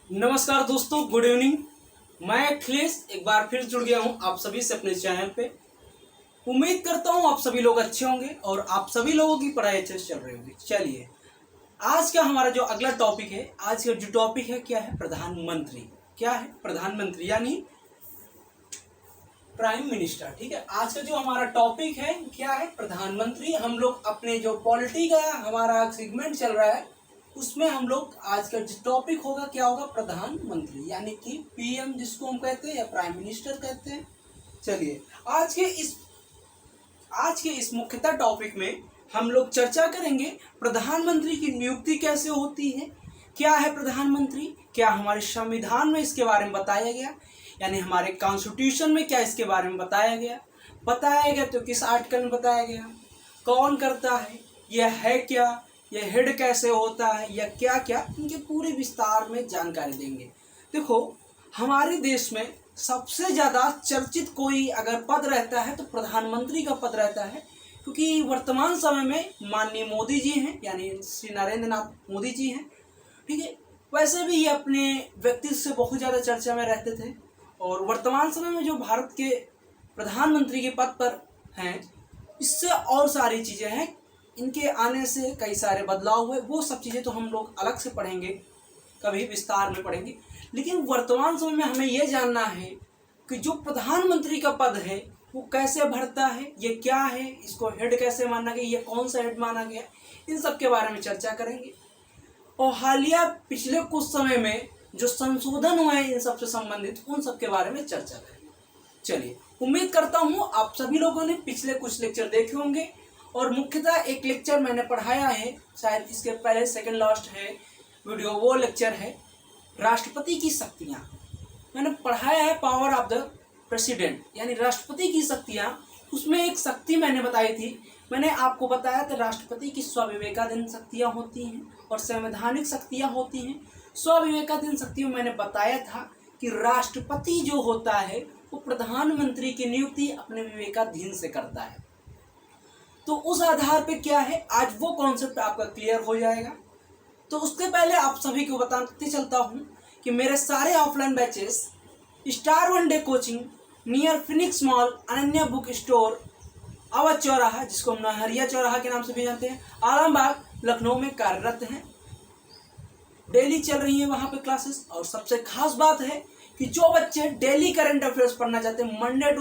नमस्कार दोस्तों, good evening. मैं अखिलेश एक बार फिर जुड़ गया हूं आप सभी से अपने चैनल पे। उम्मीद करता हूं आप सभी लोग अच्छे होंगे और आप सभी लोगों की पढ़ाई अच्छे से चल रही होगी। चलिए, आज का हमारा जो अगला टॉपिक है, आज का जो टॉपिक है क्या है? प्रधानमंत्री। क्या है? प्रधानमंत्री यानी प्राइम मिनिस्टर। ठीक है, आज का जो हमारा टॉपिक है क्या है? प्रधानमंत्री। हम लोग अपने जो पॉलिटी का हमारा सेगमेंट चल रहा है उसमें हम लोग आज का जो टॉपिक होगा क्या होगा? प्रधानमंत्री यानी कि पीएम जिसको हम कहते हैं या प्राइम मिनिस्टर कहते हैं। चलिए, आज के इस मुख्यतः टॉपिक में हम लोग चर्चा करेंगे प्रधानमंत्री की नियुक्ति कैसे होती है, क्या है प्रधानमंत्री, क्या हमारे संविधान में इसके बारे में बताया गया, यानी हमारे कॉन्स्टिट्यूशन में क्या इसके बारे में बताया गया तो किस आर्टिकल में बताया गया, कौन करता है, यह है क्या, यह हेड कैसे होता है, या क्या क्या, इनके पूरे विस्तार में जानकारी देंगे। देखो, हमारे देश में सबसे ज़्यादा चर्चित कोई अगर पद रहता है तो प्रधानमंत्री का पद रहता है, क्योंकि वर्तमान समय में माननीय मोदी जी हैं, यानी श्री नरेंद्र नाथ मोदी जी हैं। ठीक है, वैसे भी ये अपने व्यक्तित्व से बहुत ज़्यादा चर्चा में रहते थे और वर्तमान समय में जो भारत के प्रधानमंत्री के पद पर हैं, इससे और सारी चीज़ें हैं। इनके आने से कई सारे बदलाव हुए, वो सब चीज़ें तो हम लोग अलग से पढ़ेंगे, कभी विस्तार में पढ़ेंगे। लेकिन वर्तमान समय में हमें यह जानना है कि जो प्रधानमंत्री का पद है वो कैसे भरता है, ये क्या है, इसको हेड कैसे माना गया, ये कौन सा हेड माना गया, इन सब के बारे में चर्चा करेंगे। और हालिया पिछले कुछ समय में जो संशोधन हुए हैं इन सब से संबंधित, उन सब के बारे में चर्चा करेंगे। चलिए, उम्मीद करता हूँ आप सभी लोगों ने पिछले कुछ लेक्चर देखे होंगे और मुख्यतः एक लेक्चर मैंने पढ़ाया है, शायद इसके पहले सेकंड लास्ट है वीडियो, वो लेक्चर है राष्ट्रपति की शक्तियाँ। मैंने पढ़ाया है पावर ऑफ द प्रेसिडेंट, यानी राष्ट्रपति की शक्तियाँ। उसमें एक शक्ति मैंने बताई थी, मैंने आपको बताया था राष्ट्रपति की स्वविवेकाधीन शक्तियाँ होती हैं और संवैधानिक शक्तियाँ होती हैं। स्वविवेकाधीन शक्तियों मैंने बताया था कि राष्ट्रपति जो होता है वो प्रधानमंत्री की नियुक्ति अपने विवेकाधीन से करता है। तो उस आधार पे क्या है, आज वो कॉन्सेप्ट आपका क्लियर हो जाएगा। तो उसके पहले आप सभी को बताते चलता हूँ कि मेरे सारे offline batches star one day coaching near Phoenix mall, Ananya book store, Awadh चौराहा, जिसको हम नहरिया चौराहा के नाम से भी जानते हैं, आलमबाग, लखनऊ में कार्यरत हैं। डेली चल रही है वहाँ पे क्लासेस। और सबसे खास बात है कि जो बच्चे डेली करंट अफेयर्स पढ़ना चाहते हैं, मंडे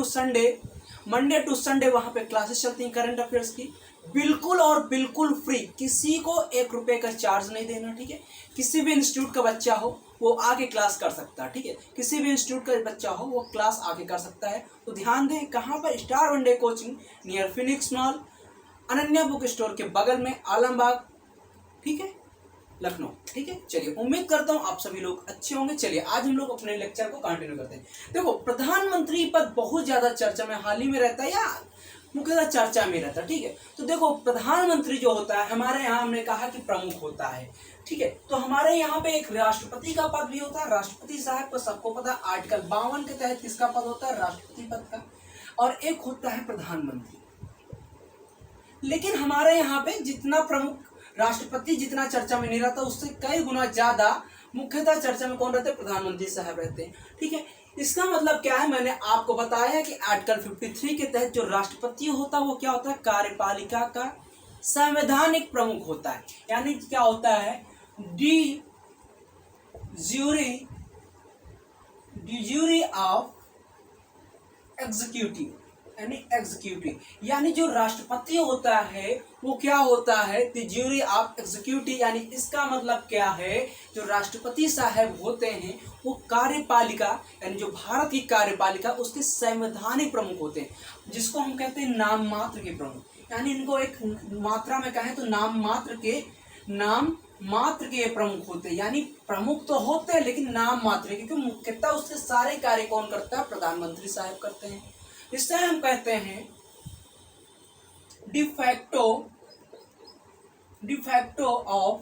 टू संडे वहाँ पे क्लासेस चलती हैं करंट अफेयर्स की, बिल्कुल और बिल्कुल फ्री, किसी को 1 रुपये का चार्ज नहीं देना। ठीक है, किसी भी इंस्टीट्यूट का बच्चा हो वो आके क्लास कर सकता है। ठीक है, किसी भी इंस्टीट्यूट का बच्चा हो वो क्लास आके कर सकता है। तो ध्यान दें, कहाँ पर? Star one day coaching near Phoenix mall, Ananya book store के बगल में, आलमबाग, ठीक है, लखनऊ। ठीक है, चलिए, उम्मीद करता हूँ आप सभी लोग अच्छे होंगे। चलिए, आज हम लोग अपने लेक्चर को कंटिन्यू करते हैं। देखो, प्रधानमंत्री पद बहुत ज़्यादा चर्चा में हाल ही में रहता है या मुख्यतः चर्चा में रहता है। ठीक है, तो देखो, प्रधानमंत्री जो होता है हमारे यहाँ, हमने कहा कि प्रमुख होता है। ठीक है, तो हमारे यहाँ पे एक राष्ट्रपति का पद भी होता है। राष्ट्रपति साहब को सबको पता है, आर्टिकल 52 के तहत किसका पद होता है? राष्ट्रपति पद का। और एक होता है प्रधानमंत्री। लेकिन हमारे यहाँ पे जितना प्रमुख राष्ट्रपति जितना चर्चा में नहीं रहता, उससे कई गुना ज्यादा मुख्यतः चर्चा में कौन रहते हैं? प्रधानमंत्री साहब रहते हैं। ठीक है, इसका मतलब क्या है? मैंने आपको बताया कि आर्टिकल 53 के तहत जो राष्ट्रपति होता है वो क्या होता है? कार्यपालिका का संवैधानिक प्रमुख होता है। यानी क्या होता है? डी ज्यूरी ऑफ एग्जीक्यूटिव, यानी जो राष्ट्रपति होता है वो क्या होता है? The jury of executive. यानी इसका मतलब क्या है? जो राष्ट्रपति साहब होते हैं वो कार्यपालिका, यानी जो भारत की कार्यपालिका, उसके संवैधानिक प्रमुख होते हैं, जिसको हम कहते हैं नाम मात्र के प्रमुख। यानी इनको एक मात्रा में कहें तो नाम मात्र के प्रमुख होते हैं। यानी प्रमुख तो होते हैं लेकिन नाम मात्र के, क्योंकि मुख्यतः उसके सारे कार्य कौन करता है? प्रधानमंत्री साहब करते हैं। इससे हम कहते हैं डिफैक्टो ऑफ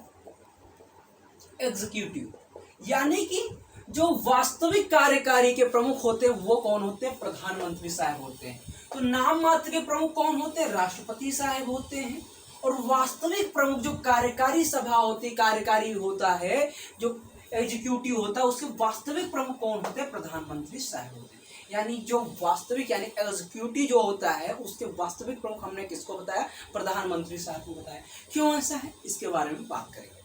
एग्जीक्यूटिव। यानी कि जो वास्तविक कार्यकारी के प्रमुख होते हैं वो कौन होते हैं? प्रधानमंत्री साहब होते हैं। तो नाम मात्र के प्रमुख कौन होते हैं? राष्ट्रपति साहब होते हैं। और वास्तविक प्रमुख जो कार्यकारी सभा होती है, कार्यकारी होता है, जो एग्जीक्यूटिव होता है उसके वास्तविक प्रमुख कौन होते हैं? प्रधानमंत्री साहब होते हैं। यानी जो वास्तविक यानी एग्जीक्यूटिव जो होता है उसके वास्तविक प्रमुख हमने किसको बताया? प्रधानमंत्री साहब को बताया। क्यों ऐसा है इसके बारे में बात करेंगे,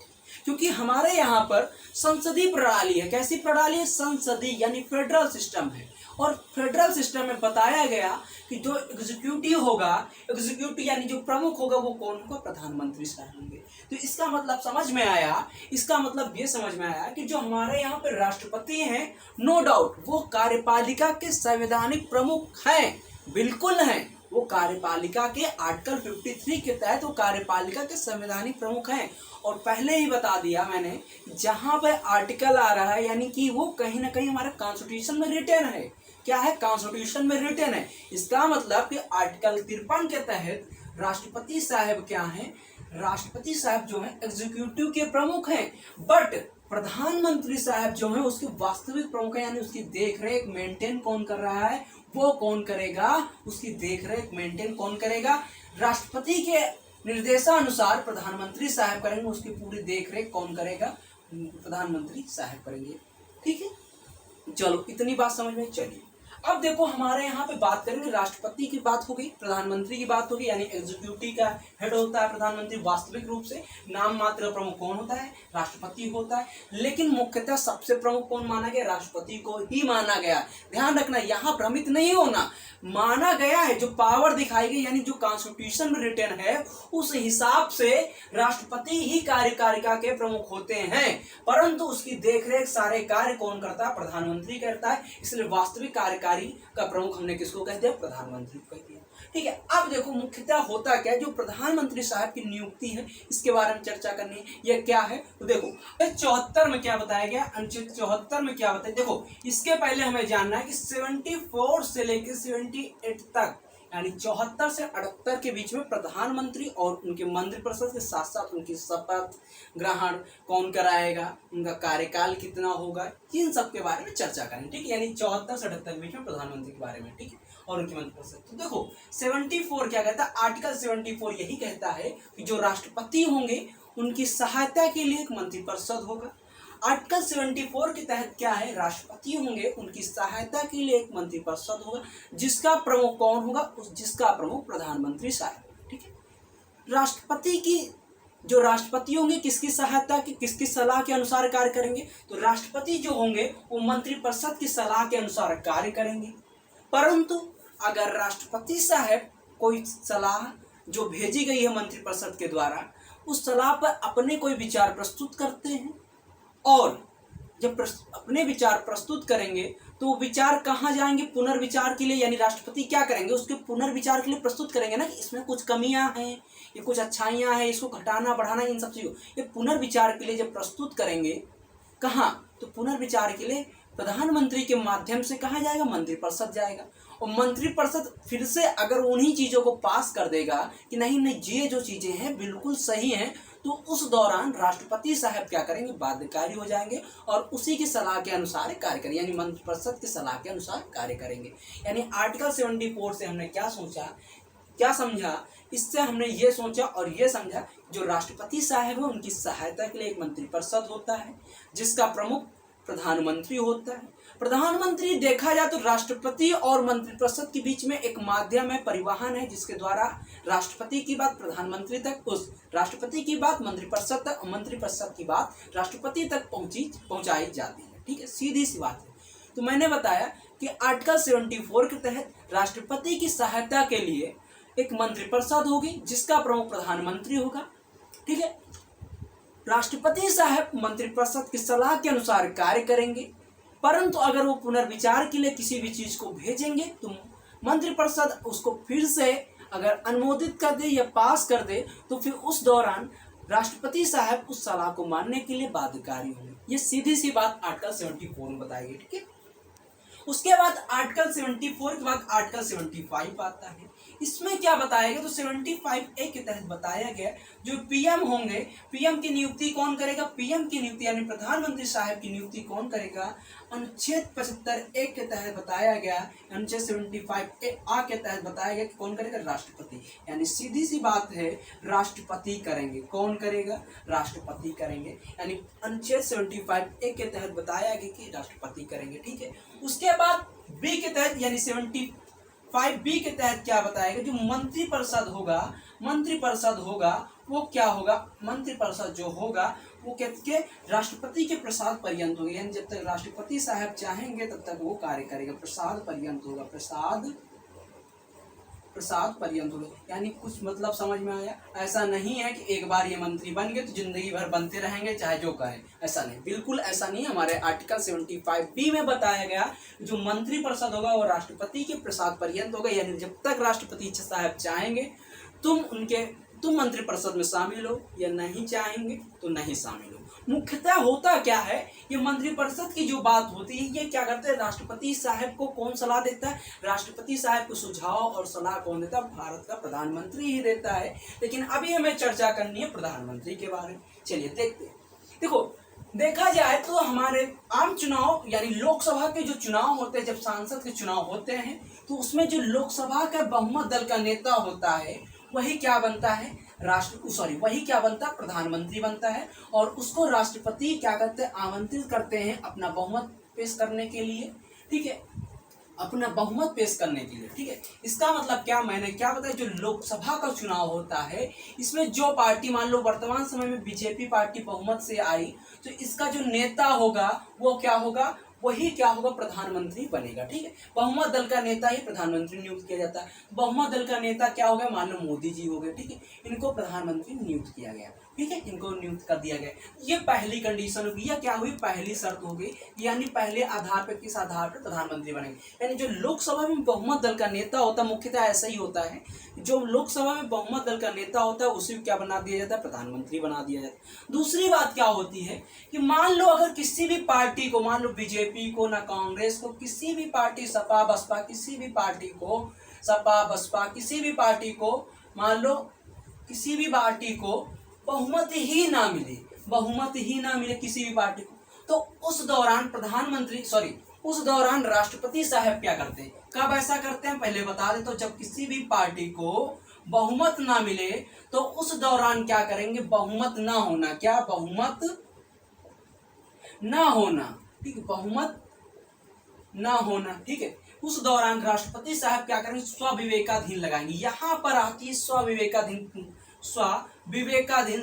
क्योंकि हमारे यहाँ पर संसदीय प्रणाली है। कैसी प्रणाली है? संसदीय यानी फेडरल सिस्टम है। और फेडरल सिस्टम में बताया गया कि जो एग्जीक्यूटिव होगा, एग्जीक्यूटिव यानी जो प्रमुख होगा वो कौन होगा? प्रधानमंत्री साहब होंगे। तो इसका मतलब समझ में आया, इसका मतलब ये समझ में आया कि जो हमारे यहाँ पे राष्ट्रपति हैं, नो डाउट वो कार्यपालिका के संवैधानिक प्रमुख हैं, बिल्कुल हैं। वो कार्यपालिका के आर्टिकल 53 के तहत वो कार्यपालिका के संवैधानिक प्रमुख हैं। और पहले ही बता दिया मैंने, जहाँ पे आर्टिकल आ रहा है यानी कि वो कहीं ना कहीं हमारे कॉन्स्टिट्यूशन में रिटर्न है। क्या है? कॉन्स्टिट्यूशन में रिटर्न है। इसका मतलब कि आर्टिकल 53 के तहत राष्ट्रपति साहब क्या हैं? राष्ट्रपति साहब जो हैं एग्जीक्यूटिव के प्रमुख हैं, बट प्रधानमंत्री साहब जो हैं उसके वास्तविक प्रमुख हैं। यानी उसकी देखरेख मेंटेन कौन कर रहा है? वो कौन करेगा? उसकी देखरेख मेंटेन कौन करेगा? राष्ट्रपति के निर्देशानुसार प्रधानमंत्री साहब करेंगे, उसकी पूरी देखरेख कौन करेगा? प्रधानमंत्री साहब करेंगे। ठीक है, चलो इतनी बात समझ में। चलिए अब देखो हमारे यहाँ पे बात करेंगे, राष्ट्रपति की बात हो गई, प्रधानमंत्री की बात होगी, यानी एग्जीक्यूटिव का हेड होता है प्रधानमंत्री। वास्तविक रूप से नाम मात्र प्रमुख कौन होता है? राष्ट्रपति होता है। लेकिन मुख्यतः सबसे प्रमुख कौन माना गया? राष्ट्रपति को ही माना गया। ध्यान रखना, यहाँ भ्रमित नहीं होना, माना गया है। जो पावर दिखाई गई यानी जो कॉन्स्टिट्यूशन में रिटर्न है उस हिसाब से राष्ट्रपति ही कार्यपालिका के प्रमुख होते हैं, परंतु उसकी देखरेख सारे कार्य कौन करता है? प्रधानमंत्री करता है। इसलिए वास्तविक कार्यकारी का प्रमुख हमने किसको कह दिया? प्रधानमंत्री को कह दिया। ठीक है, अब देखो मुख्यतः होता क्या है? जो प्रधानमंत्री साहब की नियुक्ति है इसके बारे में चर्चा करनी है। ये क्या है? तो देखो 74 में क्या बताया गया, अनुच्छेद 74 में क्या बताया? देखो इसके पहले हमें जानना है कि 74 से लेकर 78 तक यानी 74 से 78 के बीच में प्रधानमंत्री और उनके मंत्रिपरिषद के साथ साथ उनकी शपथ ग्रहण कौन कराएगा, उनका कार्यकाल कितना होगा, इन सब के बारे में चर्चा करेंगे। ठीक है, यानी 74 से 78 के बीच में प्रधानमंत्री के बारे में। ठीक है, और उनकी मंत्रिपरिषद। तो देखो 74 क्या कहता है? आर्टिकल 74 यही कहता है कि जो राष्ट्रपति होंगे उनकी सहायता के लिए एक मंत्रिपरिषद होगा। आर्टिकल 74 के तहत क्या है? राष्ट्रपति होंगे, उनकी सहायता के लिए एक मंत्रिपरिषद होगा, जिसका प्रमुख कौन होगा? जिसका प्रमुख प्रधानमंत्री साहब। ठीक है, राष्ट्रपति की जो राष्ट्रपति होंगे किसकी सहायता की, किसकी सलाह के अनुसार कार्य करेंगे? तो राष्ट्रपति जो होंगे वो मंत्रिपरिषद की सलाह के अनुसार कार्य करेंगे। परंतु अगर राष्ट्रपति साहब कोई सलाह जो भेजी गई है मंत्रिपरिषद के द्वारा, उस सलाह पर अपने कोई विचार प्रस्तुत करते हैं, और जब अपने विचार प्रस्तुत करेंगे तो विचार कहाँ जाएंगे? पुनर्विचार के लिए। यानी राष्ट्रपति क्या करेंगे? उसके पुनर्विचार के लिए प्रस्तुत करेंगे ना, कि इसमें कुछ कमियां हैं, ये कुछ अच्छाइयां हैं, इसको घटाना बढ़ाना, इन सब चीज़ों ये पुनर्विचार के लिए जब प्रस्तुत करेंगे, कहाँ? तो पुनर्विचार के लिए प्रधानमंत्री के माध्यम से कहाँ जाएगा? मंत्रिपरिषद जाएगा। और मंत्रिपरिषद फिर से अगर उन्हीं चीज़ों को पास कर देगा कि नहीं नहीं ये जो चीज़ें हैं बिल्कुल सही हैं, तो उस दौरान राष्ट्रपति साहब क्या करेंगे? बाध्यकारी हो जाएंगे और उसी की सलाह के अनुसार कार्य करेंगे, यानी मंत्रिपरिषद की सलाह के अनुसार कार्य करेंगे। यानी आर्टिकल 74 से हमने क्या सोचा, क्या समझा? इससे हमने ये सोचा और ये समझा, जो राष्ट्रपति साहब है उनकी सहायता के लिए एक मंत्रिपरिषद होता है, जिसका प्रमुख प्रधानमंत्री होता है। प्रधानमंत्री देखा जाए तो राष्ट्रपति और मंत्रिपरिषद के बीच में एक माध्यम है, परिवहन है, जिसके द्वारा राष्ट्रपति की बात प्रधानमंत्री तक, उस राष्ट्रपति की बात मंत्रिपरिषद तक, मंत्रिपरिषद की बात राष्ट्रपति तक पहुंचाई जाती है। ठीक है, सीधी सी बात है। तो मैंने बताया कि आर्टिकल 74 के तहत राष्ट्रपति की सहायता के लिए एक मंत्रिपरिषद होगी, जिसका प्रमुख प्रधानमंत्री होगा। ठीक है, राष्ट्रपति साहब मंत्रिपरिषद की सलाह के अनुसार कार्य करेंगे, परंतु अगर वो पुनर्विचार के लिए किसी भी चीज को भेजेंगे तो मंत्रिपरिषद उसको फिर से अगर अनुमोदित कर दे या पास कर दे, तो फिर उस दौरान राष्ट्रपति साहब उस सलाह को मानने के लिए बाध्यकारी होंगे। ये सीधी सी बात आर्टिकल 74 में बताई गई। ठीक है, उसके बाद आर्टिकल 74 के बाद आर्टिकल 75 आता है। इसमें क्या बताया गया, तो 75A के तहत बताया गया जो पीएम होंगे, पीएम की नियुक्ति कौन करेगा, पीएम की नियुक्ति यानी प्रधानमंत्री साहब की नियुक्ति कौन करेगा, अनुच्छेद 75A के तहत बताया गया, अनुच्छेद 75A के तहत बताया गया कि कौन करेगा, राष्ट्रपति। यानी सीधी सी बात है, राष्ट्रपति करेंगे। कौन करेगा, राष्ट्रपति करेंगे। यानी अनुच्छेद 75A के तहत बताया गया कि राष्ट्रपति करेंगे, ठीक है। उसके बाद बी के तहत यानी 75B के तहत क्या बताएगा, जो मंत्रिपरिषद होगा, मंत्रिपरिषद होगा वो क्या होगा, मंत्रिपरिषद जो होगा वो के राष्ट्रपति के प्रसाद पर्यंत होगा। यानी जब तक राष्ट्रपति साहब चाहेंगे तब तक वो कार्य करेगा। प्रसाद पर्यंत होगा, प्रसाद पर्यंत होगा। यानी कुछ मतलब समझ में आया। ऐसा नहीं है कि एक बार ये मंत्री बन गए तो जिंदगी भर बनते रहेंगे चाहे जो कहें, ऐसा नहीं, बिल्कुल ऐसा नहीं। हमारे आर्टिकल 75B में बताया गया जो मंत्रिपरिषद होगा वो राष्ट्रपति के प्रसाद पर्यंत होगा। यानी जब तक राष्ट्रपति साहब चाहेंगे तुम मंत्रिपरिषद में शामिल हो, या नहीं चाहेंगे तो नहीं शामिल हो। मुख्यतः होता क्या है, ये मंत्रिपरिषद की जो बात होती है ये क्या करते हैं, राष्ट्रपति साहब को कौन सलाह देता है, राष्ट्रपति साहब को सुझाव और सलाह कौन देता है, भारत का प्रधानमंत्री ही देता है। लेकिन अभी हमें चर्चा करनी है प्रधानमंत्री के बारे में। चलिए देखते हैं। देखो, देखा जाए तो हमारे आम चुनाव यानी लोकसभा के जो चुनाव होते हैं, जब सांसद के चुनाव होते हैं तो उसमें जो लोकसभा का बहुमत दल का नेता होता है वही क्या बनता है, वही क्या बनता है, प्रधानमंत्री बनता है। और उसको राष्ट्रपति क्या करते हैं, आमंत्रित करते हैं अपना बहुमत पेश करने के लिए, ठीक है, अपना बहुमत पेश करने के लिए, ठीक है। इसका मतलब क्या, मैंने क्या बताया, जो लोकसभा का चुनाव होता है इसमें जो पार्टी, मान लो वर्तमान समय में बीजेपी पार्टी बहुमत से आई, तो इसका जो नेता होगा वो क्या होगा, वही क्या होगा, प्रधानमंत्री बनेगा, ठीक है। बहुमत दल का नेता ही प्रधानमंत्री नियुक्त किया जाता है। बहुमत दल का नेता क्या हो गया, मान लो मोदी जी हो गए, ठीक है, इनको प्रधानमंत्री नियुक्त किया गया, ठीक है, इनको नियुक्त कर दिया गया। ये पहली कंडीशन होगी, या क्या हुई, पहली शर्त हो गई। यानी पहले आधार पर, किस आधार पर, प्रधानमंत्री बनेंगे। यानी जो लोकसभा में बहुमत दल का नेता होता है, मुख्यतः ऐसा ही होता है, जो लोकसभा में बहुमत दल का नेता होता है उसे क्या बना दिया जाता है, प्रधानमंत्री बना दिया जाता है। दूसरी बात क्या होती है कि मान लो अगर किसी भी पार्टी को, मान लो बीजेपी को, ना कांग्रेस को, किसी भी पार्टी, सपा बसपा किसी भी पार्टी को, सपा बसपा किसी भी पार्टी को, मान लो किसी भी पार्टी को बहुमत ही ना मिले किसी भी पार्टी को, तो उस दौरान उस दौरान राष्ट्रपति साहब क्या करते हैं, कब ऐसा करते हैं पहले बता दें। तो जब किसी भी पार्टी को बहुमत ना मिले तो उस दौरान क्या करेंगे, बहुमत ना होना, क्या, बहुमत ना होना, ठीक है, बहुमत ना होना, ठीक है, उस दौरान राष्ट्रपति साहब क्या करेंगे, स्वविवेकाधीन लगाएंगे। यहाँ पर आती है स्वविवेकाधीन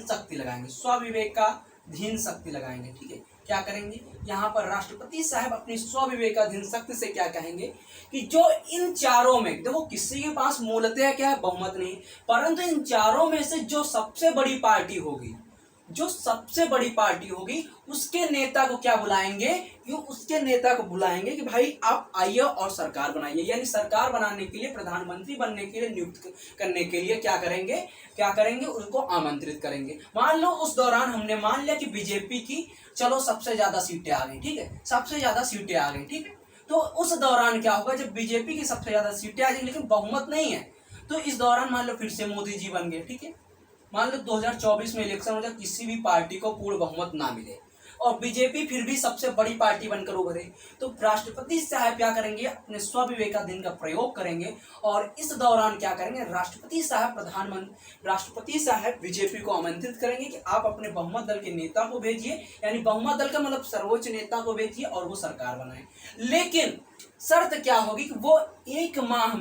शक्ति लगाएंगे, स्वविवेकाधीन शक्ति लगाएंगे, ठीक है। क्या करेंगे, यहाँ पर राष्ट्रपति साहब अपनी स्वविवेकाधीन शक्ति से क्या कहेंगे कि जो इन चारों में, देखो किसी के पास मूलतः क्या है, बहुमत नहीं, परंतु इन चारों में से जो सबसे बड़ी पार्टी होगी, उसके नेता को क्या बुलाएंगे, उसके नेता को बुलाएंगे कि भाई आप आइए और सरकार बनाइए। यानी सरकार बनाने के लिए, प्रधानमंत्री बनने के लिए, नियुक्त करने के लिए क्या करेंगे, उनको आमंत्रित करेंगे। मान लो उस दौरान हमने मान लिया कि बीजेपी की चलो सबसे ज्यादा सीटें आ गई, ठीक है, सबसे ज्यादा सीटें आ गई, ठीक है। तो उस दौरान क्या होगा, जब बीजेपी की सबसे ज्यादा सीटें आ जाएंगी लेकिन बहुमत नहीं है, तो इस दौरान मान लो फिर से मोदी जी बन गए, ठीक है। मान लो 2024 में इलेक्शन हो जाए, किसी भी पार्टी को पूर्ण बहुमत ना मिले और बीजेपी फिर भी सबसे बड़ी पार्टी बनकर उभरे, तो राष्ट्रपति साहब क्या करेंगे, अपने स्वविवेकाधीन का प्रयोग करेंगे और इस दौरान क्या करेंगे, राष्ट्रपति साहब बीजेपी को आमंत्रित करेंगे कि आप अपने बहुमत दल के नेता को भेजिए, यानी बहुमत दल का मतलब सर्वोच्च नेता को भेजिए और वो सरकार बनाए। लेकिन शर्त क्या होगी कि वो एक माह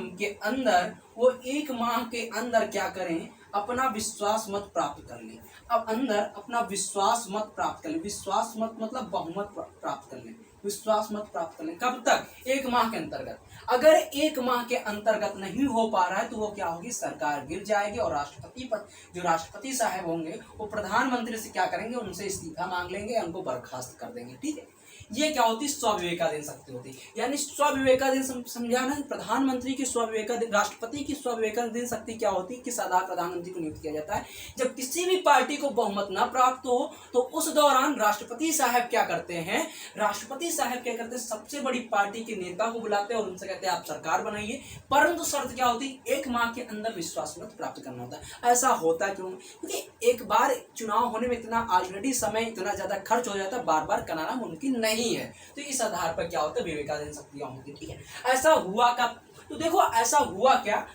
के अंदर क्या करें, अपना विश्वास मत प्राप्त कर लें। अब अंदर अपना विश्वास मत प्राप्त कर लें, विश्वास मत मतलब बहुमत प्राप्त कर लें, विश्वास मत प्राप्त कर लें। कब तक, एक माह के अंतर्गत। अगर एक माह के अंतर्गत नहीं हो पा रहा है तो वो क्या होगी, सरकार गिर जाएगी और जो राष्ट्रपति साहब होंगे वो प्रधानमंत्री से क्या करेंगे, उनसे इस्तीफा मांग लेंगे, उनको बर्खास्त कर देंगे, ठीक है। ये क्या होती है, स्वविवेकाधीन शक्ति होती है। यानी स्वविवेकाधीन समझाना, प्रधानमंत्री की स्वविवेकाधीन, राष्ट्रपति की स्वविवेकाधीन शक्ति क्या होती है, किस आधार प्रधानमंत्री को नियुक्त किया जाता है। जब किसी भी पार्टी को बहुमत न प्राप्त हो तो उस दौरान राष्ट्रपति साहब क्या करते हैं, सबसे बड़ी पार्टी के नेता को बुलाते हैं और उनसे कहते हैं आप सरकार बनाइए, परंतु शर्त क्या होती है, 1 माह के अंदर विश्वास मत प्राप्त करना होता है। ऐसा होता क्यों, क्योंकि एक बार चुनाव होने में इतना ऑलरेडी समय इतना ज्यादा खर्च हो जाता है, बार बार कराना मुमकिन नहीं है। तो इस आधार पर क्या होता है, विवेकाधीन शक्तियां होती है। ठीक है, ऐसा हुआ कब, तो देखो ऐसा हुआ क्या,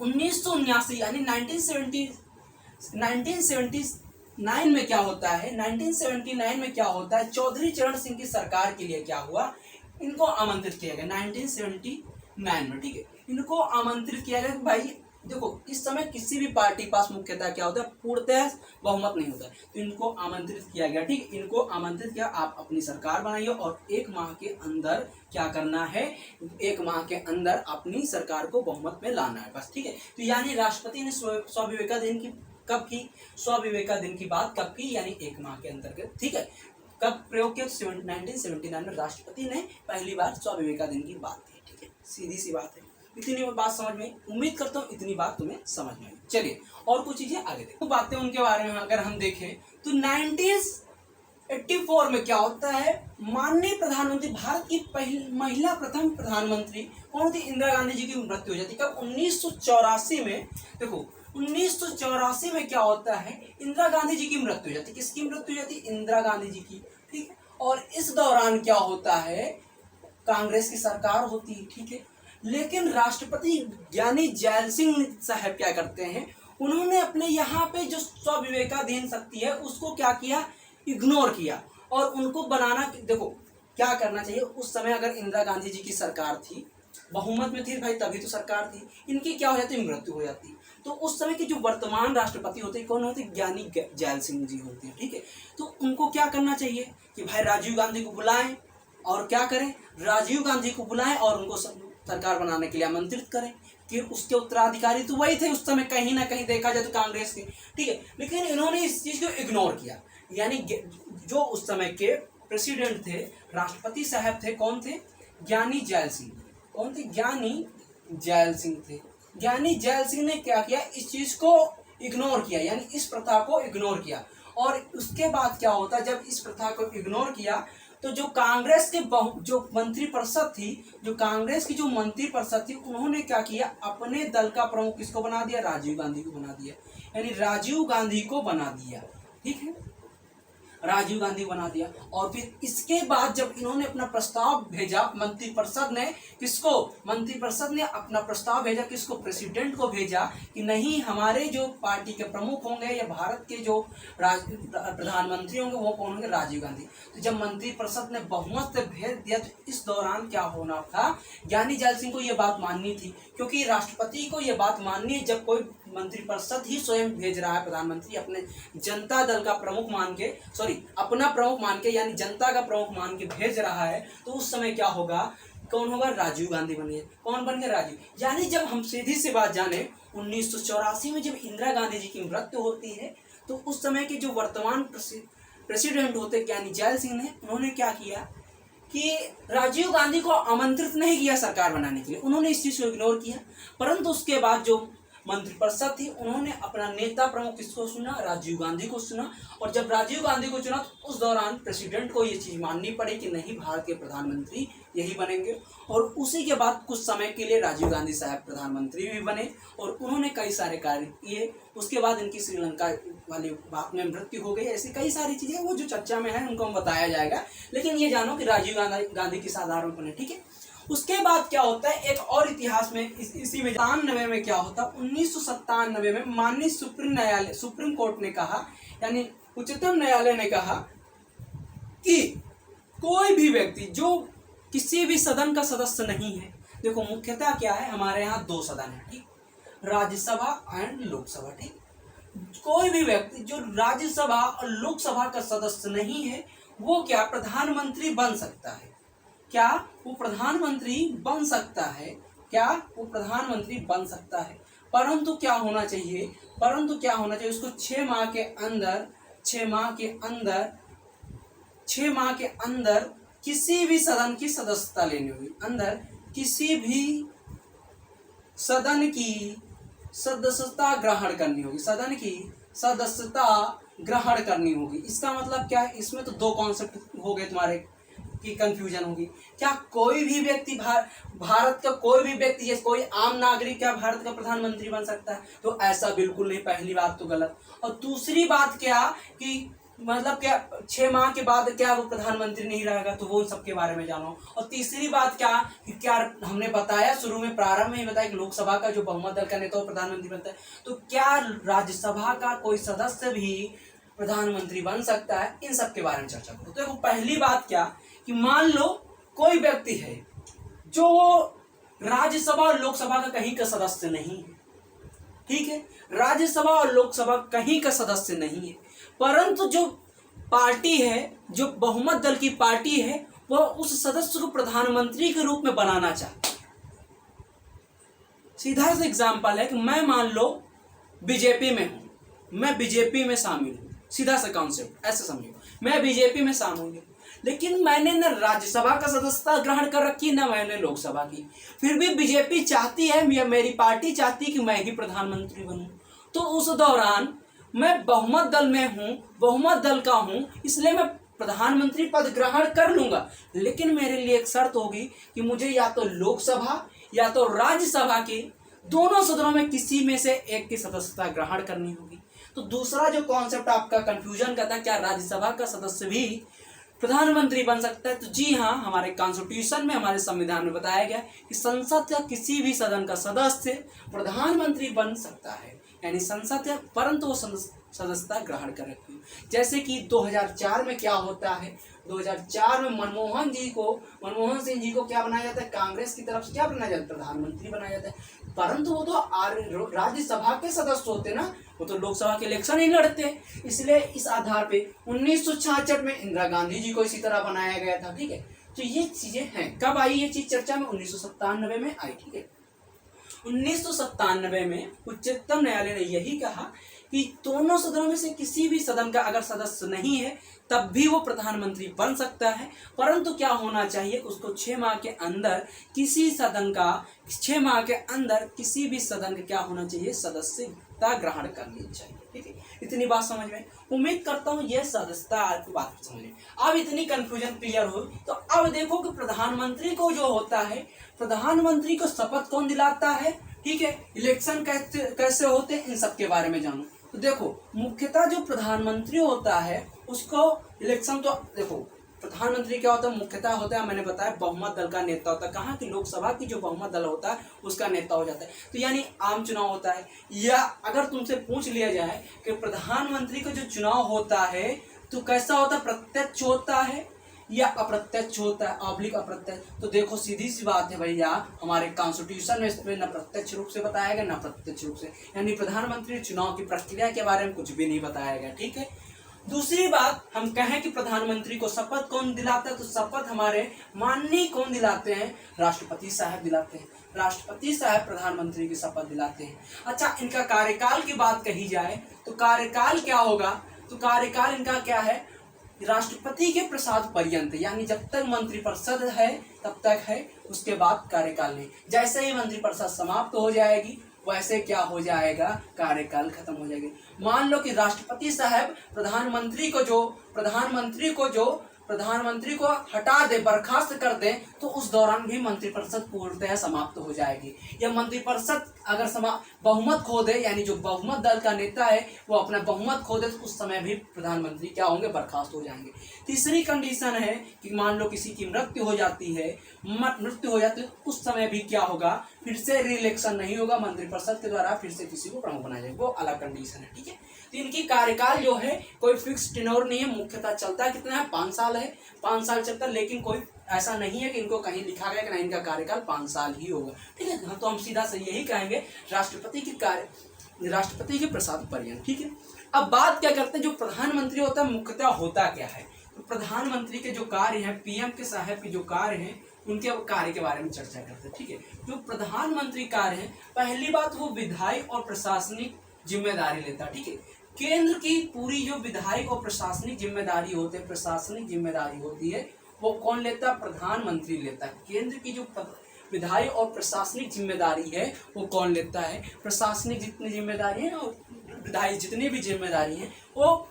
1979 यानी 1979 में क्या होता है, 1979 में क्या होता है, चौधरी चरण सिंह की सरकार के लिए क्या हुआ, इनको आमंत्रित किया गया 1979 में। ठीक है, इनको आमंत्रित किया गया कि भाई देखो इस समय किसी भी पार्टी पास मुख्यतः क्या होता है, पूर्णतः बहुमत नहीं होता है, तो इनको आमंत्रित किया गया। ठीक, इनको आमंत्रित किया, आप अपनी सरकार बनाइए और 1 माह के अंदर क्या करना है, 1 माह के अंदर अपनी सरकार को बहुमत में लाना है बस। ठीक है, तो यानी राष्ट्रपति ने स्वविवेकाधीन की कब की, स्वविवेकाधीन की बात कब की, यानी 1 माह के अंतर्गत। ठीक है, कब प्रयोग किया, 1979 में राष्ट्रपति ने पहली बार स्वविवेकाधीन की बात की। ठीक है, सीधी सी बात है, इतनी बात समझ में, उम्मीद करता हूँ इतनी बात तुम्हें समझ में आई। चलिए और कुछ चीजें आगे देखो, बातें उनके बारे में अगर हम देखें तो 1984 में क्या होता है, माननीय प्रधानमंत्री, भारत की पहली महिला प्रथम प्रधानमंत्री कौन थी, इंदिरा गांधी जी की मृत्यु हो जाती है। कब, 1984 में। देखो 1984 में क्या होता है, इंदिरा गांधी जी की मृत्यु हो जाती है। किसकी मृत्यु हो जाती है, इंदिरा गांधी जी की। ठीक है, और इस दौरान क्या होता है, कांग्रेस की सरकार होती है। ठीक है, लेकिन राष्ट्रपति ज्ञानी जैल सिंह साहब क्या करते हैं, उन्होंने अपने यहाँ पे जो स्वविवेकाधीन शक्ति है उसको क्या किया, इग्नोर किया, और उनको बनाना, देखो क्या करना चाहिए उस समय, अगर इंदिरा गांधी जी की सरकार थी, बहुमत में थी भाई, तभी तो सरकार थी, इनकी क्या हो जाती, मृत्यु हो जाती, तो उस समय के जो वर्तमान राष्ट्रपति होते हैं कौन होते, ज्ञानी जैल सिंह जी होते हैं। ठीक है, तो उनको क्या करना चाहिए कि भाई राजीव गांधी को बुलाएं और क्या करें, राजीव गांधी को बुलाएं और उनको सरकार बनाने के लिए आमंत्रित करें, कि उसके उत्तराधिकारी तो वही थे उस समय, कहीं ना कहीं देखा जाए तो कांग्रेस के। ठीक है, लेकिन इन्होंने इस चीज को इग्नोर किया, यानी जो उस समय के प्रेसिडेंट थे, राष्ट्रपति साहब थे, कौन थे, ज्ञानी जैल सिंह। कौन थे, ज्ञानी जैल सिंह थे। ज्ञानी जैल सिंह ने क्या किया, इस चीज को इग्नोर किया, यानी इस प्रथा को इग्नोर किया। और उसके बाद क्या होता, जब इस प्रथा को इग्नोर किया तो जो कांग्रेस के जो मंत्रिपरिषद थी, जो कांग्रेस की जो मंत्रिपरिषद थी, उन्होंने क्या किया, अपने दल का प्रमुख किसको बना दिया, राजीव गांधी को बना दिया, यानी राजीव गांधी को बना दिया। ठीक है, राजीव गांधी बना दिया। और फिर इसके बाद जब इन्होंने अपना प्रस्ताव भेजा मंत्रिपरिषद ने, किसको, मंत्रिपरिषद ने अपना प्रस्ताव भेजा किसको, प्रेसिडेंट को भेजा, कि नहीं हमारे जो पार्टी के प्रमुख होंगे या भारत के जो प्रधानमंत्री होंगे वो कौन होंगे, राजीव गांधी। तो जब मंत्रिपरिषद ने बहुमत से भेज दिया तो इस दौरान क्या होना था, ज्ञानी जैल सिंह को ये बात माननी थी, क्योंकि राष्ट्रपति को ये बात माननी है जब कोई मंत्रिपरिषद ही स्वयं भेज रहा है, प्रधानमंत्री अपने जनता दल का प्रमुख मान के, अपना प्रमुख मान के, यानी जनता का प्रमुख मान के भेज रहा है, तो उस समय क्या होगा, कौन होगा, राजीव गांधी बनिए। कौन बन गए, राजीव। यानी जब हम सीधी सी बात जाने, 1984 में जब इंदिरा गांधी जी की मृत्यु होती है तो उस समय के जो वर्तमान प्रेसिडेंट होते ज्ञानी जैल सिंह ने, उन्होंने क्या किया कि राजीव गांधी को आमंत्रित नहीं किया सरकार बनाने के लिए, उन्होंने इस चीज को इग्नोर किया। परंतु उसके बाद जो मंत्रिपरिषद थी उन्होंने अपना नेता प्रमुख किसको चुना, राजीव गांधी को चुना। और जब राजीव गांधी को चुना तो उस दौरान प्रेसिडेंट को ये चीज माननी पड़ी कि नहीं, भारत के प्रधानमंत्री यही बनेंगे। और उसी के बाद कुछ समय के लिए राजीव गांधी साहब प्रधानमंत्री भी बने और उन्होंने कई सारे कार्य किए। उसके बाद इनकी श्रीलंका वाली बात में मृत्यु हो गई। ऐसी कई सारी चीजें वो जो चर्चा में है उनको हम बताया जाएगा, लेकिन ये जानो कि राजीव गांधी की साधारण बने। ठीक है, उसके बाद क्या होता है, एक और इतिहास में इसी में 97 में क्या होता है, 1997 में माननीय सुप्रीम कोर्ट ने कहा, यानी उच्चतम न्यायालय ने कहा कि कोई भी व्यक्ति जो किसी भी सदन का सदस्य नहीं है, देखो मुख्यतः क्या है, हमारे यहाँ 2 सदन है, ठीक, राज्यसभा एंड लोकसभा। ठीक, कोई भी व्यक्ति जो राज्यसभा और लोकसभा का सदस्य नहीं है वो क्या प्रधानमंत्री बन सकता है, क्या वो प्रधानमंत्री बन सकता है, क्या वो प्रधानमंत्री बन सकता है। परंतु क्या होना चाहिए, उसको 6 माह के अंदर 6 माह के अंदर किसी भी सदन की सदस्यता लेनी होगी, अंदर किसी भी सदन की सदस्यता ग्रहण करनी होगी, सदन की सदस्यता ग्रहण करनी होगी। इसका मतलब क्या है, इसमें तो दो कॉन्सेप्ट हो गए तुम्हारे की कंफ्यूजन होगी। क्या कोई भी व्यक्ति भारत का कोई भी व्यक्ति, जैसे कोई आम नागरिक क्या भारत का प्रधानमंत्री बन सकता है? तो ऐसा बिल्कुल नहीं, पहली बात तो गलत। और दूसरी बात क्या कि मतलब क्या 6 माह के बाद क्या वो प्रधानमंत्री नहीं रहेगा? तो वो सबके बारे में जानो। और तीसरी बात क्या कि क्या हमने बताया शुरू में, प्रारंभ में ही बताया कि लोकसभा का जो बहुमत दल का नेता वो प्रधानमंत्री बनता है, तो क्या राज्यसभा का कोई सदस्य भी प्रधानमंत्री बन सकता है? इन सब के बारे में चर्चा करो। तो देखो पहली बात क्या कि मान लो कोई व्यक्ति है जो राज्यसभा और लोकसभा का कहीं का सदस्य नहीं है, ठीक है, राज्यसभा और लोकसभा कहीं का सदस्य नहीं है, परंतु जो पार्टी है, जो बहुमत दल की पार्टी है, वह उस सदस्य को प्रधानमंत्री के रूप में बनाना चाहती है। सीधा सा एग्जाम्पल है कि मैं मान लो बीजेपी में हूं, मैं बीजेपी में शामिल हूं, सीधा सा कॉन्सेप्ट ऐसे समझो, मैं बीजेपी में शामिल हूं, लेकिन मैंने न राज्यसभा का सदस्यता ग्रहण कर रखी, न मैंने लोकसभा की, फिर भी बीजेपी चाहती है या मेरी पार्टी चाहती है कि मैं ही प्रधानमंत्री बनूं। तो उस दौरान मैं बहुमत दल में हूं, बहुमत दल का हूं, इसलिए मैं प्रधानमंत्री पद ग्रहण कर लूंगा, लेकिन मेरे लिए एक शर्त होगी कि मुझे या तो लोकसभा या तो राज्यसभा के दोनों सदनों में किसी में से एक की सदस्यता ग्रहण करनी होगी। तो दूसरा जो कॉन्सेप्ट आपका कंफ्यूजन का था, क्या राज्यसभा का सदस्य भी प्रधानमंत्री बन सकता है? तो जी हाँ, हमारे कॉन्स्टिट्यूशन में, हमारे संविधान में बताया गया कि संसद या किसी भी सदन का सदस्य प्रधानमंत्री बन सकता है, यानी संसद या, परंतु वो सदस्यता ग्रहण कर रखी हो। जैसे कि 2004 में क्या होता है, 2004 में मनमोहन सिंह जी को क्या बनाया जाता है, कांग्रेस की तरफ से क्या बनाया जाता है, प्रधानमंत्री बनाया जाता है, परंतु वो तो राज्यसभा के सदस्य होते ना, वो तो लोकसभा के इलेक्शन नहीं लड़ते। इसलिए इस आधार पे 1966 में इंदिरा गांधी जी को इसी तरह बनाया गया था, ठीक है। तो ये चीजें हैं, कब आई ये चीज चर्चा में? 1997 में आई, ठीक है। 1997 में उच्चतम न्यायालय ने यही कहा कि दोनों सदनों में से किसी भी सदन का अगर सदस्य नहीं है तब भी वो प्रधानमंत्री बन सकता है, परंतु क्या होना चाहिए, उसको 6 माह के अंदर किसी सदन का 6 माह के अंदर किसी भी सदन का क्या होना चाहिए, सदस्यता ग्रहण करनी चाहिए, ठीक है। इतनी बात समझ में, उम्मीद करता हूँ यह सदस्यता आपकी बात समझ में। अब इतनी कंफ्यूजन क्लियर हो तो अब देखो कि प्रधानमंत्री को जो होता है, प्रधानमंत्री को शपथ कौन दिलाता है, ठीक है, इलेक्शन कैसे होते हैं, इन सब के बारे में जानो। तो देखो मुख्यतः जो प्रधानमंत्री होता है उसको इलेक्शन, तो देखो प्रधानमंत्री क्या होता है, मुख्यतः होता है, मैंने बताया बहुमत दल का नेता होता है। कहाँ की लोकसभा की जो बहुमत दल होता है उसका नेता हो जाता है। तो यानी आम चुनाव होता है, या अगर तुमसे पूछ लिया जाए कि प्रधानमंत्री का जो चुनाव होता है तो कैसा होता है, प्रत्यक्ष होता है या अप्रत्यक्ष होता है, ऑब्लिक अप्रत्यक्ष? तो देखो सीधी सी बात है भैया, हमारे कॉन्स्टिट्यूशन में इसमें न प्रत्यक्ष रूप से बताया गया न प्रत्यक्ष रूप से, यानी प्रधानमंत्री चुनाव की प्रक्रिया के बारे में कुछ भी नहीं बताया गया, ठीक है। दूसरी बात, हम कहें कि प्रधानमंत्री को शपथ कौन दिलाता है, तो शपथ हमारे माननीय कौन दिलाते हैं, राष्ट्रपति साहब दिलाते हैं। राष्ट्रपति साहब प्रधानमंत्री की शपथ दिलाते हैं। अच्छा, इनका कार्यकाल की बात कही जाए तो कार्यकाल क्या होगा, तो कार्यकाल इनका क्या है, राष्ट्रपति के प्रसाद पर्यंत, यानी जब तक मंत्रिपरिषद है तब तक है, उसके बाद कार्यकाल नहीं। जैसे ही मंत्रिपरिषद समाप्त हो जाएगी वैसे क्या हो जाएगा, कार्यकाल खत्म हो जाएगी। मान लो कि राष्ट्रपति साहब प्रधानमंत्री को हटा दे, बर्खास्त कर दे, तो उस दौरान भी मंत्रिपरिषद पूर्णतः समाप्त हो जाएगी। या मंत्रिपरिषद अगर बहुमत खो दे, यानी जो बहुमत दल का नेता है वो अपना बहुमत खो दे, तो उस समय भी प्रधानमंत्री क्या होंगे, बर्खास्त हो जाएंगे। तीसरी कंडीशन है कि मान लो किसी की मृत्यु हो जाती है, उस समय भी क्या होगा, फिर से री इलेक्शन नहीं होगा, मंत्रिपरिषद के द्वारा फिर से किसी को प्रमुख बनाया जाएगा, वो अलग कंडीशन है, ठीक है। तो इनकी कार्यकाल जो है कोई फिक्स टेन्योर नहीं है, मुख्यतः चलता कितना है, 5 साल है, 5 साल चलता है, लेकिन कोई ऐसा नहीं है कि इनको कहीं लिखा गया कि नहीं इनका कार्यकाल 5 साल ही होगा, ठीक है। तो हम सीधा से यही कहेंगे, राष्ट्रपति के प्रसाद पर्यंत, ठीक है। अब बात क्या करते हैं, जो प्रधानमंत्री होता है मुख्यतः होता क्या है, तो प्रधानमंत्री के जो कार्य है, पीएम के साहब के जो कार्य है, उनके कार्य के बारे में चर्चा करते हैं, ठीक है। जो प्रधानमंत्री कार्य है, पहली बात वो विधायी और प्रशासनिक जिम्मेदारी लेता है, ठीक है। केंद्र की पूरी जो विधायिक और प्रशासनिक जिम्मेदारी होती है, प्रशासनिक जिम्मेदारी होती है, वो कौन लेता है? प्रधानमंत्री लेता है। केंद्र की जो विधायी और प्रशासनिक जिम्मेदारी है वो कौन लेता है? प्रशासनिक जितनी जिम्मेदारी है और विधायी जितनी भी जिम्मेदारी है वो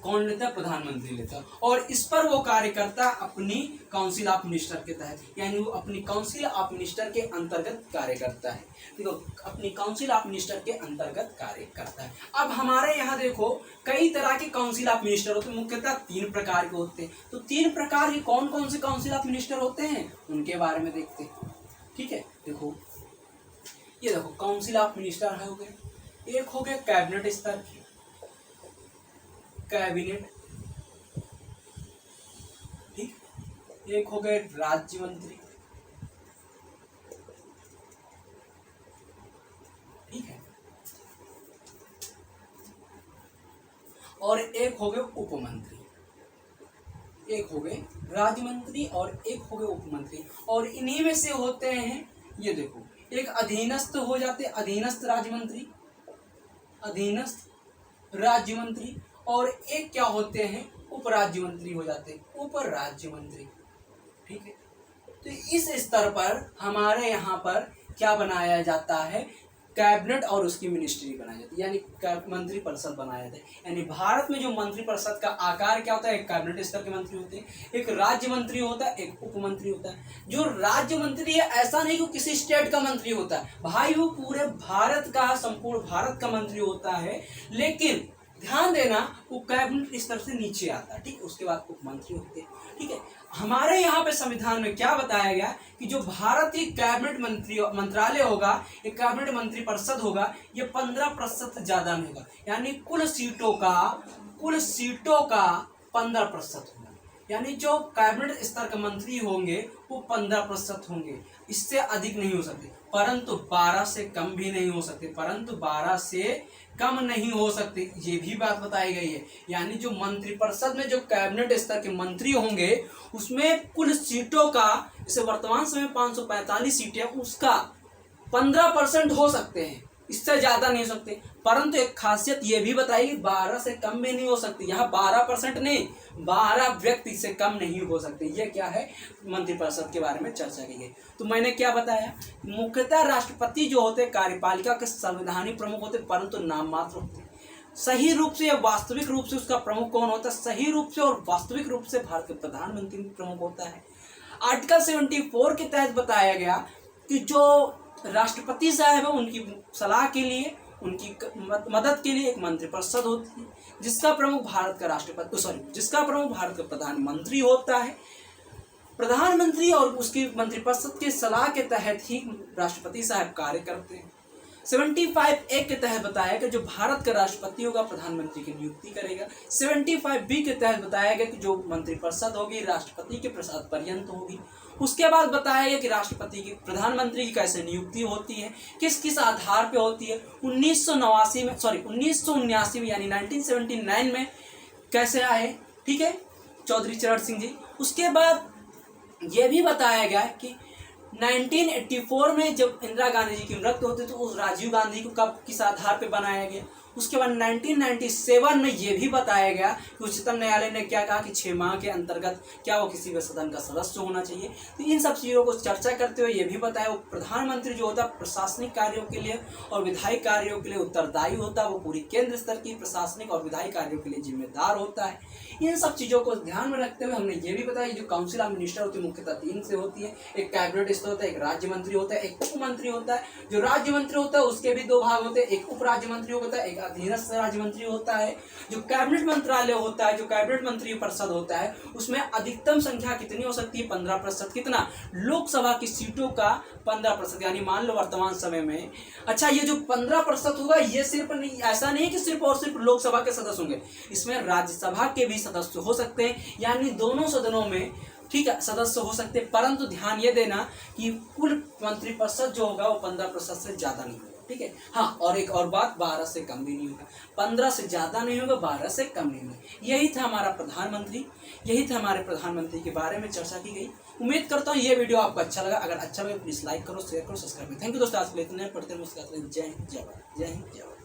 कौन लेता है? प्रधानमंत्री लेता है। और इस पर वो कार्य करता है अपनी काउंसिल ऑफ मिनिस्टर के तहत, यानी वो अपनी काउंसिल ऑफ मिनिस्टर के अंतर्गत कार्य करता है। देखो, अपनी काउंसिल ऑफ मिनिस्टर के अंतर्गत कार्य करता है। अब हमारे यहाँ देखो कई तरह के काउंसिल ऑफ मिनिस्टर होते हैं, मुख्यतः 3 प्रकार के होते हैं। तो 3 प्रकार के कौन कौन से काउंसिल ऑफ मिनिस्टर होते हैं उनके बारे में देखते हैं। ठीक है, देखो ये देखो काउंसिल ऑफ मिनिस्टर हो गए, एक हो गया कैबिनेट स्तर की, कैबिनेट, ठीक, एक हो गए राज्य मंत्री, ठीक है, और एक हो गए उपमंत्री। एक हो गए राज्य मंत्री और एक हो गए उपमंत्री, और इन्हीं में से होते हैं, ये देखो, एक अधीनस्थ हो जाते, अधीनस्थ राज्य मंत्री, अधीनस्थ राज्य मंत्री, और एक क्या होते हैं? उपराज्य मंत्री हो जाते हैं, उप राज्य मंत्री। ठीक है, तो इस स्तर पर हमारे यहाँ पर क्या बनाया जाता है? कैबिनेट और उसकी मिनिस्ट्री बनाई जाती है, यानी मंत्री परिषद बनाया जाता है। यानी भारत में जो मंत्री परिषद का आकार क्या होता है? एक कैबिनेट स्तर के मंत्री होते हैं, एक राज्य मंत्री होता है, एक उप मंत्री होता है। जो राज्य मंत्री है ऐसा नहीं कि किसी स्टेट का मंत्री होता है भाई, वो पूरे भारत का, संपूर्ण भारत का मंत्री होता है, लेकिन ध्यान देना वो कैबिनेट स्तर से नीचे आता है। ठीक, उसके बाद उपमंत्री होते हैं। ठीक है, हमारे यहाँ पे संविधान में क्या बताया गया कि जो भारतीय कैबिनेट मंत्रालय होगा, एक कैबिनेट मंत्री परिषद होगा, ये 15% ज्यादा नहीं होगा, यानी कुल सीटों का 15% होगा। यानी जो कैबिनेट स्तर के मंत्री होंगे वो 15% होंगे, इससे अधिक नहीं हो सकते, परंतु 12 से कम भी नहीं हो सकते, परंतु 12 से कम नहीं हो सकते, ये भी बात बताई गई है। यानी जो मंत्रिपरिषद में जो कैबिनेट स्तर के मंत्री होंगे उसमें कुल सीटों का, जैसे वर्तमान समय 545 सीटें, उसका 15% हो सकते हैं, इससे ज्यादा नहीं हो सकते। परंतु एक खासियत ये भी बताई 12 से कम भी नहीं हो सकती, यहाँ 12% नहीं, 12 व्यक्ति से कम नहीं हो सकते। ये क्या है? मंत्रिपरिषद के बारे में चर्चा की गई। तो मैंने क्या बताया? मुख्यतः राष्ट्रपति जो होते कार्यपालिका के संवैधानिक प्रमुख होते, परंतु नाम मात्र होते। सही रूप से या वास्तविक रूप से उसका प्रमुख कौन होता है? सही रूप से और वास्तविक रूप से भारत के प्रधानमंत्री प्रमुख होता है। आर्टिकल 74 के तहत बताया गया कि जो राष्ट्रपति साहब है उनकी सलाह के लिए, उनकी मदद के लिए एक मंत्रिपरिषद होती है, जिसका प्रमुख भारत का जिसका प्रमुख भारत का प्रधानमंत्री होता है। प्रधानमंत्री और उसकी मंत्रिपरिषद के सलाह के तहत ही राष्ट्रपति साहब कार्य करते हैं। 75A के तहत बताया गया जो भारत का राष्ट्रपति होगा प्रधानमंत्री की नियुक्ति करेगा। 75B के तहत बताया गया कि जो मंत्रिपरिषद होगी राष्ट्रपति के प्रसाद पर्यंत होगी। उसके बाद बताया गया कि राष्ट्रपति की, प्रधानमंत्री की कैसे नियुक्ति होती है, किस किस आधार पे होती है। 1979 में यानी 1979 में कैसे आए, ठीक है, चौधरी चरण सिंह जी। उसके बाद ये भी बताया गया कि 1984 में जब इंदिरा गांधी जी की मृत्यु होती तो उस राजीव गांधी को कब किस आधार पे बनाया गया। उसके बाद 1997 में ये भी बताया गया कि उच्चतम न्यायालय ने क्या कहा कि 6 माह के अंतर्गत क्या वो किसी भी सदन का सदस्य होना चाहिए। तो इन सब चीज़ों को चर्चा करते हुए ये भी बताया वो प्रधानमंत्री जो होता है प्रशासनिक कार्यों के लिए और विधायी कार्यों के लिए उत्तरदायी होता है, वो पूरी केंद्र स्तर की प्रशासनिक और विधायी कार्यों के लिए जिम्मेदार होता है। इन सब चीज़ों को ध्यान में रखते हुए हमने ये भी बताया जो काउंसिल ऑफ मिनिस्टर होती है मुख्यतः 3 से होती है। एक कैबिनेट स्तर होता है, एक राज्य मंत्री होता है, एक उप मंत्री होता है। जो राज्य मंत्री होता है उसके भी 2 भाग होते हैं, एक उप राज्य मंत्री होता है, एक अधीनस्थ राज्य मंत्री होता है। जो कैबिनेट मंत्रालय होता है, जो कैबिनेट मंत्री परिषद होता है, उसमें अधिकतम संख्या कितनी हो सकती है? 15%। कितना? लोकसभा की सीटों का 15%। यानी मान लो वर्तमान समय में, अच्छा ये जो 15% होगा ये सिर्फ नहीं, ऐसा नहीं कि सिर्फ और सिर्फ लोकसभा के सदस्य होंगे, इसमें राज्यसभा के भी सदस्य हो सकते हैं, यानी दोनों सदनों में, ठीक है, सदस्य हो सकते हैं। परंतु ध्यान ये देना कि कुल मंत्रिपरिषद जो होगा वो 15% से ज्यादा नहीं होगा, ठीक है। हाँ, और एक और बात, 12 से कम भी नहीं होगा, 15 से ज्यादा नहीं होगा, 12 से कम नहीं होगा। यही था हमारे प्रधानमंत्री के बारे में चर्चा की गई। उम्मीद करता हूँ ये वीडियो आपको अच्छा लगा। अगर अच्छा लगे प्लीज लाइक करो, शेयर करो, सब्सक्राइब करो। थैंक यू दोस्तों, आज के लिए इतना पढ़ते हैं। जय हिंद, जय भारत, जय हिंद, जय भारत।